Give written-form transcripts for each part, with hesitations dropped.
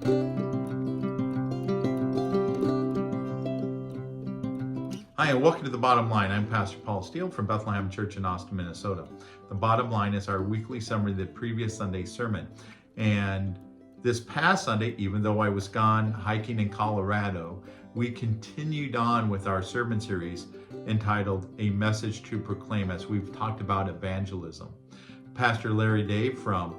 Hi, and welcome to The Bottom Line. I'm Pastor Paul Steele from Bethlehem Church in Austin, Minnesota. The Bottom Line is our weekly summary of the previous Sunday's sermon. And this past Sunday, even though I was gone hiking in Colorado, we continued on with our sermon series entitled A Message to Proclaim, as we've talked about evangelism. Pastor Larry Day from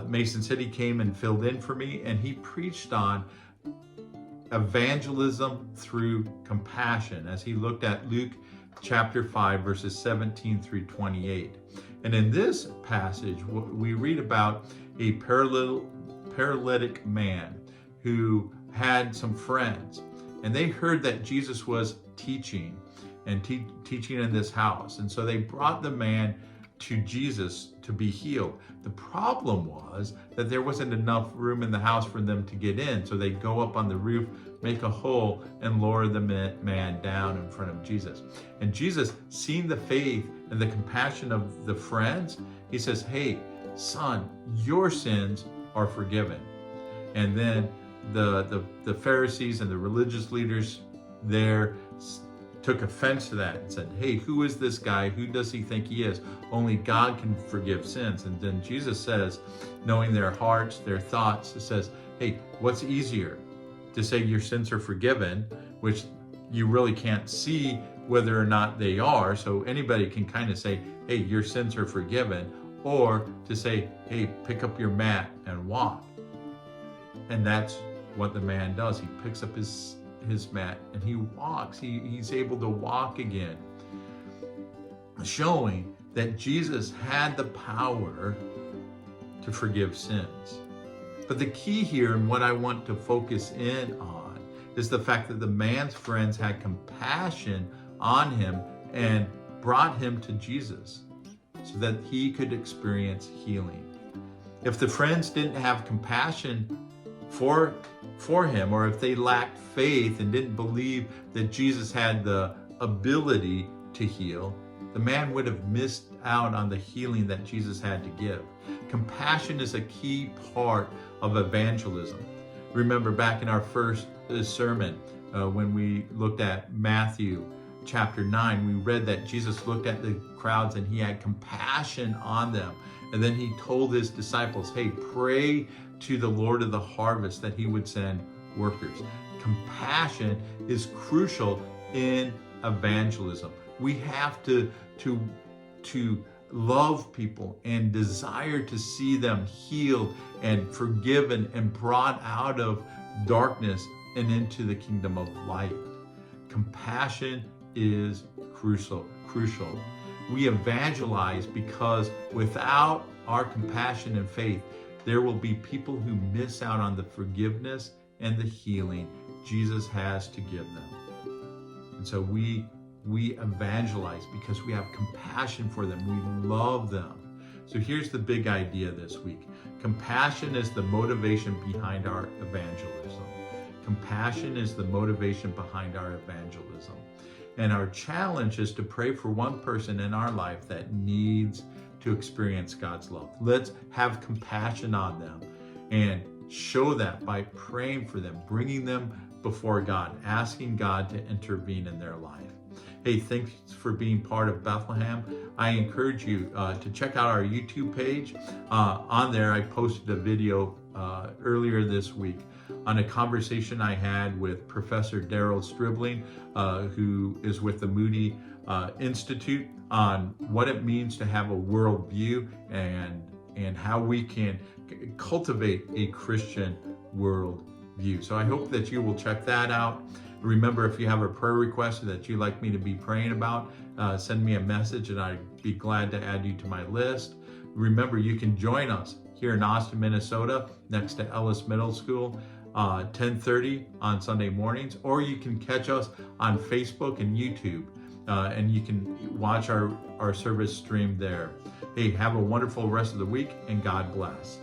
Mason City came and filled in for me, and he preached on evangelism through compassion as he looked at Luke chapter 5 verses 17 through 28. And in this passage we read about a paralytic man who had some friends, and they heard that Jesus was teaching teaching in this house, and so they brought the man to Jesus to be healed. The problem was that there wasn't enough room in the house for them to get in, so they'd go up on the roof, make a hole, and lower the man down in front of Jesus. And Jesus, seeing the faith and the compassion of the friends, he says, "Hey, son, your sins are forgiven." And then the Pharisees and the religious leaders there took offense to that and said, "Hey, who is this guy? Who does he think he is? Only God can forgive sins." And then Jesus says, knowing their hearts, their thoughts, it says, "Hey, what's easier? To say your sins are forgiven," which you really can't see whether or not they are, so anybody can kind of say, "Hey, your sins are forgiven," or to say, "Hey, pick up your mat and walk." And that's what the man does. He picks up his mat and he walks. He's able to walk again, showing that Jesus had the power to forgive sins. But the key here, and what I want to focus in on, is the fact that the man's friends had compassion on him and brought him to Jesus so that he could experience healing. If the friends didn't have compassion for him, or if they lacked faith and didn't believe that Jesus had the ability to heal, the man would have missed out on the healing that Jesus had to give. Compassion is a key part of evangelism. Remember back in our first sermon, when we looked at Matthew chapter 9, we read that Jesus looked at the crowds and he had compassion on them. And then he told his disciples, "Hey, pray to the Lord of the harvest that he would send workers." Compassion is crucial in evangelism. We have to love people and desire to see them healed and forgiven and brought out of darkness and into the kingdom of light. Compassion is crucial. We evangelize because without our compassion and faith, there will be people who miss out on the forgiveness and the healing Jesus has to give them. And so we evangelize because we have compassion for them. We love them. So here's the big idea this week. Compassion is the motivation behind our evangelism. Compassion is the motivation behind our evangelism. And our challenge is to pray for one person in our life that needs to experience God's love. Let's have compassion on them and show that by praying for them, bringing them before God, asking God to intervene in their life. Hey, thanks for being part of Bethlehem. I encourage you to check out our YouTube page. On there, I posted a video earlier this week on a conversation I had with Professor Daryl Stribling, who is with the Moody Institute, on what it means to have a worldview and how we can cultivate a Christian worldview. So I hope that you will check that out. Remember, if you have a prayer request that you'd like me to be praying about, send me a message and I'd be glad to add you to my list. Remember, you can join us here in Austin, Minnesota, next to Ellis Middle School, 10:30 on Sunday mornings, or you can catch us on Facebook and YouTube, and you can watch our service stream there. Hey, have a wonderful rest of the week, and God bless.